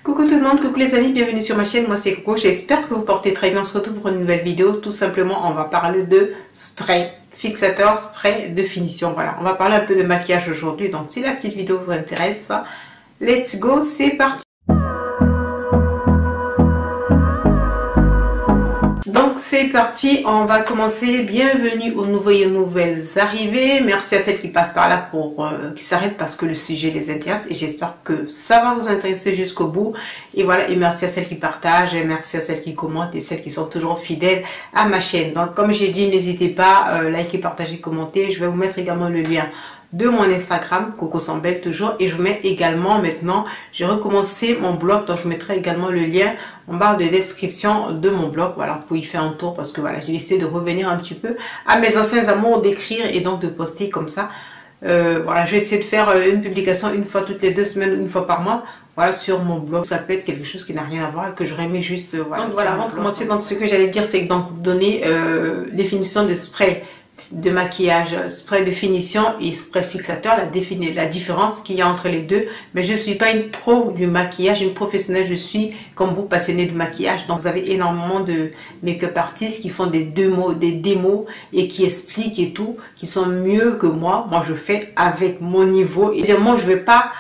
Coucou tout le monde, coucou les amis, bienvenue sur ma chaîne, moi c'est Coco, j'espère que vous portez très bien. On se retrouve pour une nouvelle vidéo. Tout simplement on va parler de spray fixateur, spray de finition. Voilà, on va parler un peu de maquillage aujourd'hui, donc si la petite vidéo vous intéresse, let's go, c'est parti. Donc c'est parti, on va commencer. Bienvenue aux nouveaux et aux nouvelles arrivées. Merci à celles qui passent par là pour qui s'arrêtent parce que le sujet les intéresse et j'espère que ça va vous intéresser jusqu'au bout. Et voilà, et merci à celles qui partagent, et merci à celles qui commentent et celles qui sont toujours fidèles à ma chaîne. Donc comme j'ai dit, n'hésitez pas, likez, partagez, commentez. Je vais vous mettre également le lien de mon Instagram, Coco Sambel toujours, et je mets également maintenant, j'ai recommencé mon blog, donc je mettrai également le lien en barre de description de mon blog. Voilà, vous pouvez y faire un tour parce que voilà, j'ai décidé de revenir un petit peu à mes anciens amours d'écrire et donc de poster comme ça. Voilà, je vais essayer de faire une publication une fois toutes les 2 semaines, une fois par mois. Voilà, sur mon blog, ça peut être quelque chose qui n'a rien à voir et que j'aurais mis juste. Voilà, donc voilà, avant de commencer, donc ce que j'allais dire, c'est que donc donner définition de spray de maquillage, spray de finition et spray fixateur, la différence qu'il y a entre les deux. Mais je ne suis pas une pro du maquillage, une professionnelle, je suis comme vous passionnée de maquillage. Donc vous avez énormément de make-up artistes qui font des démos et qui expliquent et tout, qui sont mieux que moi. Moi je fais avec mon niveau et moi je ne vais pas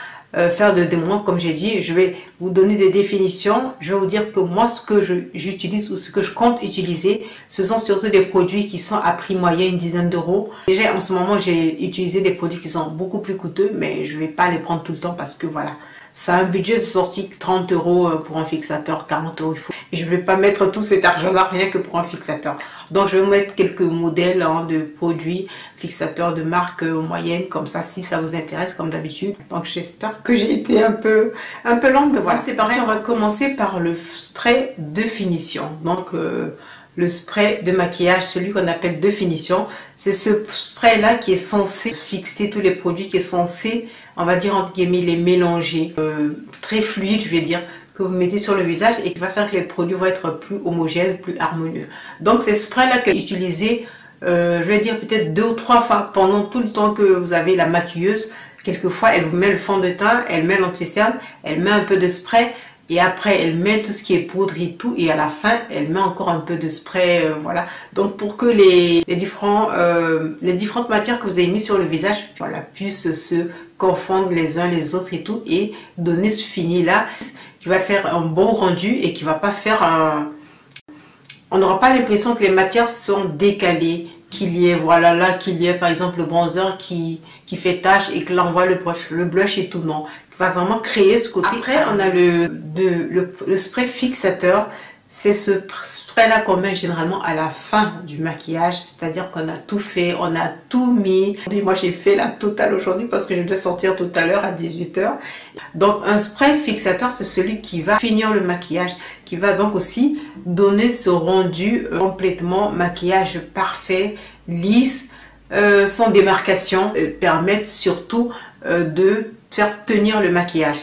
faire de démos, comme j'ai dit, je vais vous donner des définitions. Je vais vous dire que moi, ce que j'utilise ou ce que je compte utiliser, ce sont surtout des produits qui sont à prix moyen, une dizaine d'euros. Déjà, en ce moment, j'ai utilisé des produits qui sont beaucoup plus coûteux, mais je ne vais pas les prendre tout le temps parce que voilà, ça a un budget de sortie 30 euros pour un fixateur, 40 euros il faut. Et je ne vais pas mettre tout cet argent-là rien que pour un fixateur. Donc je vais vous mettre quelques modèles de produits fixateurs de marque moyenne, comme ça si ça vous intéresse comme d'habitude. Donc j'espère que j'ai été un peu longue, mais voilà. C'est pareil, on va commencer par le spray de finition. Donc le spray de maquillage, celui qu'on appelle de finition, c'est ce spray là qui est censé fixer tous les produits, qui est censé, on va dire entre guillemets, les mélanger, très fluide, je vais dire, que vous mettez sur le visage et qui va faire que les produits vont être plus homogènes, plus harmonieux. Donc c'est ce spray là que utilisé, je vais dire peut-être 2 ou 3 fois pendant tout le temps que vous avez la maquilleuse. Quelquefois elle vous met le fond de teint, elle met l'anti-cerne, elle met un peu de spray. Et après, elle met tout ce qui est poudre et tout. Et à la fin, elle met encore un peu de spray. Voilà. Donc, pour que les différentes matières que vous avez mis sur le visage, voilà, puissent se confondre les uns les autres et tout. Et donner ce fini-là qui va faire un bon rendu et qui va pas faire un... On n'aura pas l'impression que les matières sont décalées. Qu'il y ait, voilà, là, qu'il y ait par exemple le bronzer qui fait tache et que là on voit le blush et tout. Non, va vraiment créer ce côté. Après on a le spray fixateur. C'est ce spray là qu'on met généralement à la fin du maquillage, c'est à dire qu'on a tout fait, on a tout mis. Moi j'ai fait la totale aujourd'hui parce que je dois sortir tout à l'heure à 18 h. Donc un spray fixateur, c'est celui qui va finir le maquillage, qui va donc aussi donner ce rendu complètement maquillage parfait, lisse, sans démarcation, permettre surtout de faire tenir le maquillage.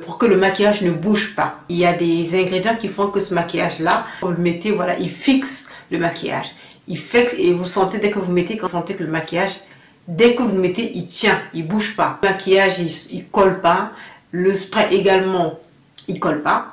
Pour que le maquillage ne bouge pas. Il y a des ingrédients qui font que ce maquillage là, vous le mettez, voilà, il fixe le maquillage. Il fixe et vous sentez dès que vous mettez, vous sentez que le maquillage, dès que vous le mettez, il tient, il bouge pas. Le maquillage, il colle pas. Le spray également, il colle pas.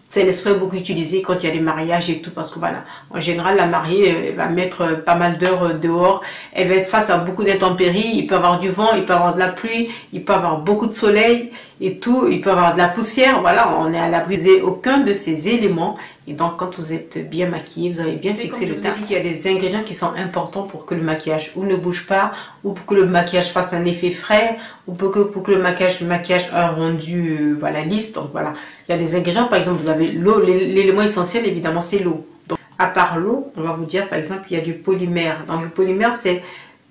C'est le spray beaucoup utilisé quand il y a des mariages et tout parce que voilà, en général la mariée elle va mettre pas mal d'heures dehors, elle va être face à beaucoup d'intempéries, il peut avoir du vent, il peut avoir de la pluie, il peut avoir beaucoup de soleil et tout, il peut avoir de la poussière, voilà, on est à l'abri aucun de ces éléments. Et donc quand vous êtes bien maquillé, vous avez bien fixé le teint. Je vous ai dit qu'il y a des ingrédients qui sont importants pour que le maquillage ou ne bouge pas, ou pour que le maquillage fasse un effet frais, ou pour que le maquillage ait un rendu voilà, lisse. Donc voilà, il y a des ingrédients, par exemple vous avez l'eau, l'élément essentiel évidemment c'est l'eau. Donc à part l'eau, on va vous dire par exemple il y a du polymère. Donc le polymère c'est...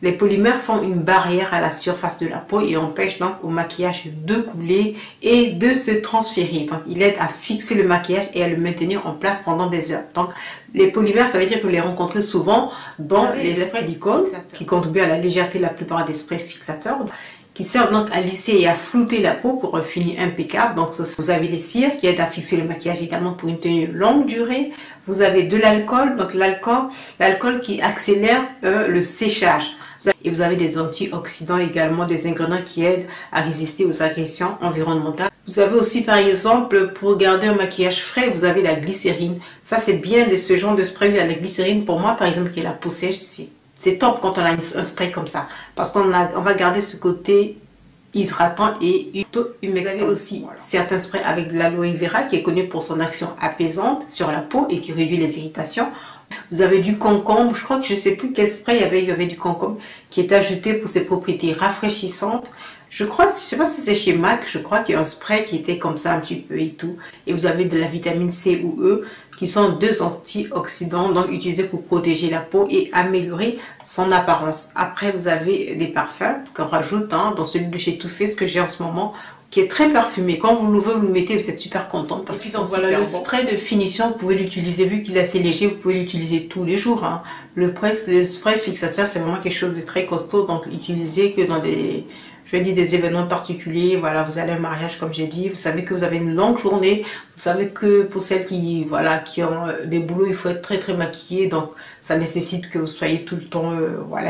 Les polymères font une barrière à la surface de la peau et empêchent donc au maquillage de couler et de se transférer. Donc, il aide à fixer le maquillage et à le maintenir en place pendant des heures. Donc, les polymères, ça veut dire que vous les rencontrez souvent dans les silicones qui contribuent à la légèreté de la plupart des sprays fixateurs, qui servent donc à lisser et à flouter la peau pour un fini impeccable. Donc, vous avez les cires qui aident à fixer le maquillage également pour une tenue longue durée. Vous avez de l'alcool, donc l'alcool qui accélère le séchage. Et vous avez des antioxydants également, des ingrédients qui aident à résister aux agressions environnementales. Vous avez aussi par exemple, pour garder un maquillage frais, vous avez la glycérine. Ça c'est bien de ce genre de spray à la glycérine. Pour moi par exemple qui est la peau sèche, c'est top quand on a un spray comme ça. Parce qu'on va garder ce côté hydratant et humectant. Vous avez aussi certains sprays avec de l'aloe vera qui est connu pour son action apaisante sur la peau et qui réduit les irritations. Vous avez du concombre, je crois que je ne sais plus quel spray il y avait du concombre qui est ajouté pour ses propriétés rafraîchissantes. Je sais pas si c'est chez MAC, je crois qu'il y a un spray qui était comme ça un petit peu et tout. Et vous avez de la vitamine C ou E qui sont deux antioxydants donc utilisés pour protéger la peau et améliorer son apparence. Après vous avez des parfums qu'on rajoute dans celui de chez Too Faced que j'ai en ce moment, qui est très parfumé. Quand vous l'ouvrez, vous le mettez, vous êtes super contente parce qu'ils sont voilà, le spray de finition, vous pouvez l'utiliser, vu qu'il est assez léger, vous pouvez l'utiliser tous les jours. Le spray fixateur, c'est vraiment quelque chose de très costaud, donc utilisé que dans des événements particuliers. Voilà, vous allez à un mariage, comme j'ai dit, vous savez que vous avez une longue journée, vous savez que pour celles qui ont des boulots, il faut être très maquillé, donc ça nécessite que vous soyez tout le temps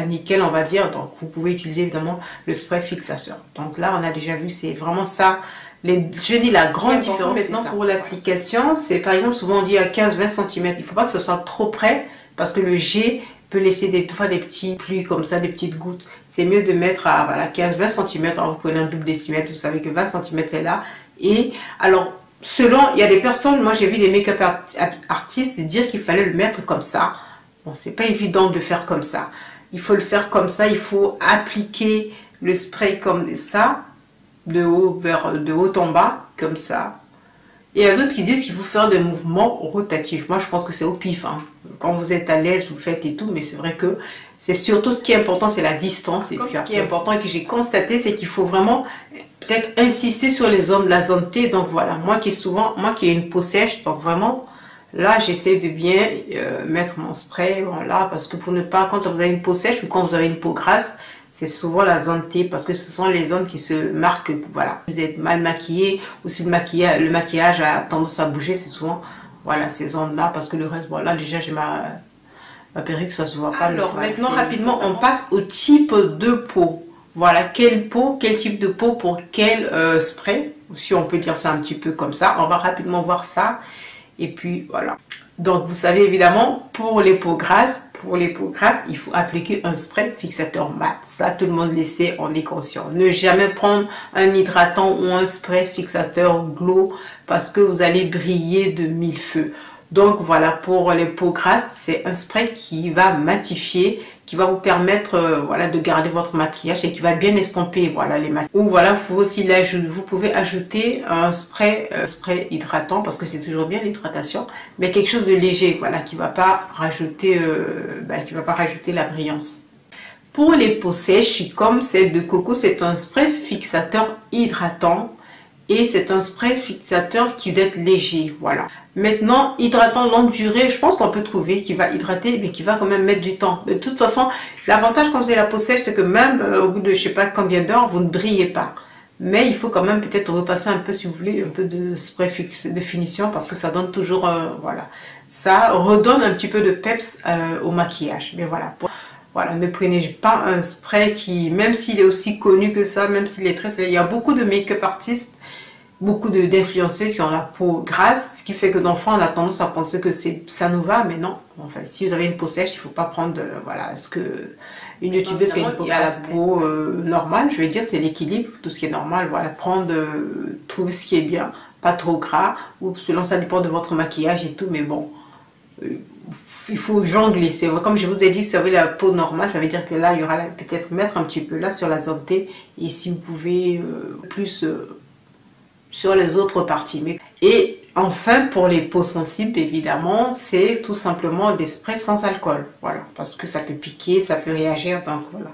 nickel, on va dire. Donc vous pouvez utiliser évidemment le spray fixateur. Donc là on a déjà vu, c'est vraiment ça. Je dis la grande différence maintenant pour l'application, c'est par exemple souvent on dit à 15-20 cm, il ne faut pas que ce soit trop près parce que le jet peut laisser des petites pluies comme ça, des petites gouttes. C'est mieux de mettre à 15-20 cm. Alors vous prenez un double décimètre, vous savez que 20 cm c'est là. Et alors, il y a des personnes, moi j'ai vu des make-up artistes dire qu'il fallait le mettre comme ça. Bon, c'est pas évident de faire comme ça. Il faut le faire comme ça, il faut appliquer le spray comme ça, de haut en bas, comme ça. Et il y a d'autres qui disent qu'il faut faire des mouvements rotatifs. Moi, je pense que c'est au pif. Quand vous êtes à l'aise, vous faites et tout. Mais c'est vrai que c'est surtout ce qui est important, c'est la distance. Et puis, ce qui est important et que j'ai constaté, c'est qu'il faut vraiment peut-être insister sur la zone T. Donc voilà, moi qui ai une peau sèche, donc vraiment, là, j'essaie de bien mettre mon spray. Voilà, parce que pour ne pas, quand vous avez une peau sèche ou quand vous avez une peau grasse, c'est souvent la zone T parce que ce sont les zones qui se marquent. Voilà, vous êtes mal maquillé ou si le maquillage a tendance à bouger, c'est souvent ces zones là parce que le reste, voilà, déjà j'ai ma perruque, ça se voit pas. Alors maintenant rapidement on passe au type de peau. Voilà, quel type de peau pour quel spray, si on peut dire ça un petit peu comme ça. On va rapidement voir ça et puis voilà. Donc vous savez évidemment pour les peaux grasses, il faut appliquer un spray fixateur mat. Ça tout le monde le sait, on est conscient. Ne jamais prendre un hydratant ou un spray fixateur glow parce que vous allez briller de mille feux. Donc voilà, pour les peaux grasses, c'est un spray qui va matifier, qui va vous permettre de garder votre maquillage et qui va bien estomper les maquillages. Ou voilà, vous pouvez ajouter un spray hydratant parce que c'est toujours bien l'hydratation, mais quelque chose de léger, qui va pas rajouter la brillance. Pour les peaux sèches, comme celle de Coco, c'est un spray fixateur hydratant. Et c'est un spray fixateur qui doit être léger, voilà. Maintenant, hydratant longue durée, je pense qu'on peut trouver qui va hydrater, mais qui va quand même mettre du temps. De toute façon, l'avantage quand vous avez la peau sèche, c'est que même au bout de je sais pas combien d'heures, vous ne brillez pas. Mais il faut quand même peut-être repasser un peu, si vous voulez, un peu de spray de finition, parce que ça donne toujours, ça redonne un petit peu de peps au maquillage. Mais voilà. Voilà, ne prenez pas un spray qui, même s'il est aussi connu que ça, même s'il est il y a beaucoup de make-up artistes, beaucoup d'influenceuses qui ont la peau grasse, ce qui fait que d'enfants on a tendance à penser que ça nous va, mais non. Enfin, si vous avez une peau sèche, il ne faut pas prendre, une youtubeuse qui a une peau grasse, la peau normale, je vais dire, c'est l'équilibre, tout ce qui est normal, voilà, trouver ce qui est bien, pas trop gras, ou selon ça dépend de votre maquillage et tout, mais bon. Il faut jongler, c'est comme je vous ai dit, si vous avez la peau normale, ça veut dire que là, il y aura peut-être mettre un petit peu là sur la zone T, et si vous pouvez plus sur les autres parties. Et enfin, pour les peaux sensibles, évidemment, c'est tout simplement des sprays sans alcool, voilà, parce que ça peut piquer, ça peut réagir, donc voilà.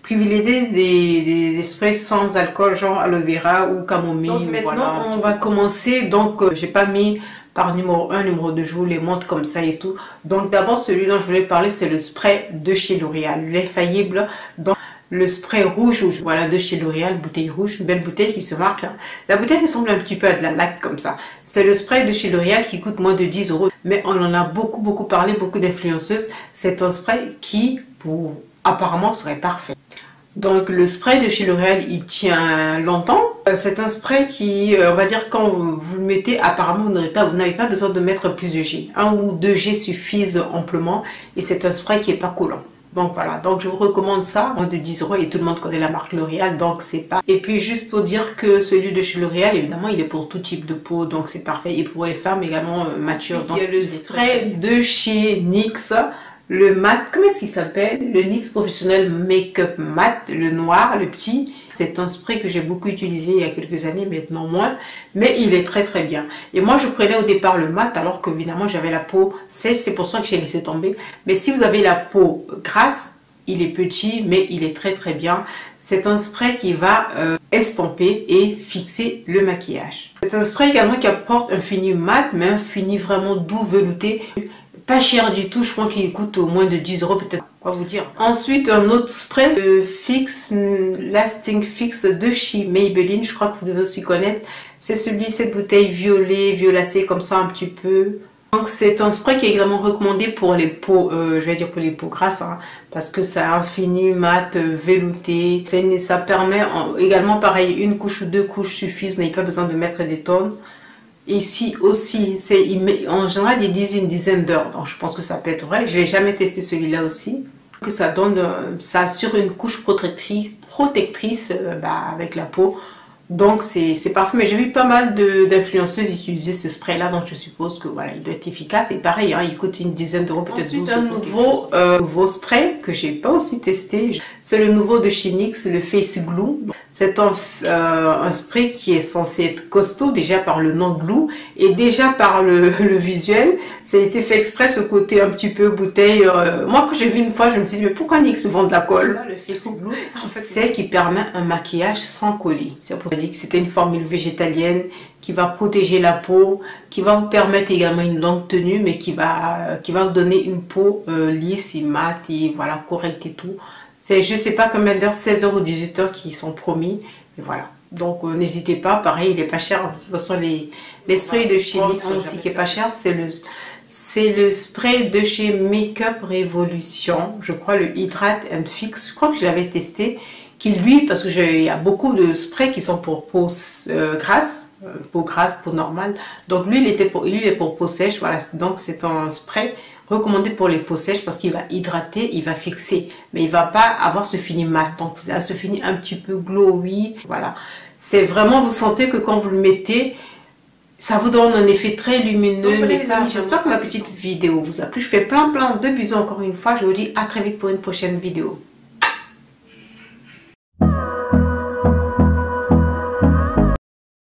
Privilégier des sprays sans alcool, genre aloe vera ou camomille. Donc maintenant, on va commencer, donc j'ai pas mis par numéro 1, numéro 2, je vous les montre comme ça et tout. Donc d'abord, celui dont je voulais parler, c'est le spray de chez L'Oréal, l'infaillible. Donc le spray rouge, voilà, de chez L'Oréal, bouteille rouge, une belle bouteille qui se marque. La bouteille ressemble un petit peu à de la laque comme ça. C'est le spray de chez L'Oréal qui coûte moins de 10 €. Mais on en a beaucoup parlé, beaucoup d'influenceuses. C'est un spray qui, pour apparemment serait parfait. Donc le spray de chez L'Oréal, il tient longtemps. C'est un spray qui, on va dire, quand vous le mettez, apparemment vous n'avez pas besoin de mettre plus de G. 1 ou 2 G suffisent amplement et c'est un spray qui n'est pas collant. Donc voilà, donc je vous recommande ça, moins de 10 € et tout le monde connaît la marque L'Oréal, donc c'est pas... Et puis juste pour dire que celui de chez L'Oréal, évidemment, il est pour tout type de peau, donc c'est parfait. Et pour les femmes également matures. Donc, il y a le spray de chez NYX, le mat, comment est-ce qu'il s'appelle? Le NYX Professionnel Make-up Mat, le noir, le petit. C'est un spray que j'ai beaucoup utilisé il y a quelques années, maintenant moins, mais il est très très bien. Et moi je prenais au départ le mat alors que évidemment j'avais la peau sèche, c'est pour ça que j'ai laissé tomber. Mais si vous avez la peau grasse, il est petit mais il est très très bien. C'est un spray qui va estomper et fixer le maquillage. C'est un spray également qui apporte un fini mat, mais un fini vraiment doux, velouté. Pas cher du tout, je crois qu'il coûte au moins de 10 € peut-être, quoi vous dire. Ensuite, un autre spray, le Fix Lasting Fix de chez Maybelline, je crois que vous devez aussi connaître. C'est celui, cette bouteille violet, violacée comme ça un petit peu. Donc c'est un spray qui est également recommandé pour les peaux, je vais dire pour les peaux grasses, hein, parce que ça a un fini mat, velouté. Ça permet également pareil, une couche ou 2 couches suffisent, vous n'avez pas besoin de mettre des tonnes. Ici aussi, en général ils disent une dizaine d'heures, donc je pense que ça peut être vrai. Je n'ai jamais testé celui-là aussi. Que ça donne, ça assure une couche protectrice avec la peau. Donc c'est parfait, mais j'ai vu pas mal d'influenceuses utiliser ce spray là, donc je suppose que voilà, il doit être efficace. Et pareil, hein, il coûte une dizaine d'euros, peut-être 12 €. Ensuite, un nouveau spray que j'ai pas aussi testé, c'est le nouveau de chez NYX, le Face Glue. C'est un spray qui est censé être costaud déjà par le nom Glue et déjà par le visuel. Ça a été fait exprès, ce côté un petit peu bouteille. Moi quand j'ai vu une fois, je me suis dit mais pourquoi NYX vend de la colle? Là, le Face Glue, en fait, c'est qui permet un maquillage sans coller. C'est pour ça que c'était une formule végétalienne qui va protéger la peau, qui va vous permettre également une longue tenue, mais qui va vous donner une peau lisse et mate et voilà, correcte et tout. Je sais pas combien d'heures, 16 € ou 18 € qui sont promis, et voilà. Donc n'hésitez pas, pareil, il est pas cher. De toute façon, les sprays de chez NYX aussi qui est pas cher, c'est le spray de chez Makeup Revolution, je crois le Hydrate and Fix, je crois que je l'avais testé, qui lui, parce que il y a beaucoup de sprays qui sont pour peau grasse, peau normale, donc lui il est pour peau sèche, voilà, donc c'est un spray recommandé pour les peaux sèches parce qu'il va hydrater, il va fixer, mais il va pas avoir ce fini mat, donc vous avez ce fini un petit peu glowy, voilà. C'est vraiment, vous sentez que quand vous le mettez, ça vous donne un effet très lumineux. Donc, les amis, j'espère que ma petite vidéo vous a plu. Je fais plein de bisous encore une fois. Je vous dis à très vite pour une prochaine vidéo.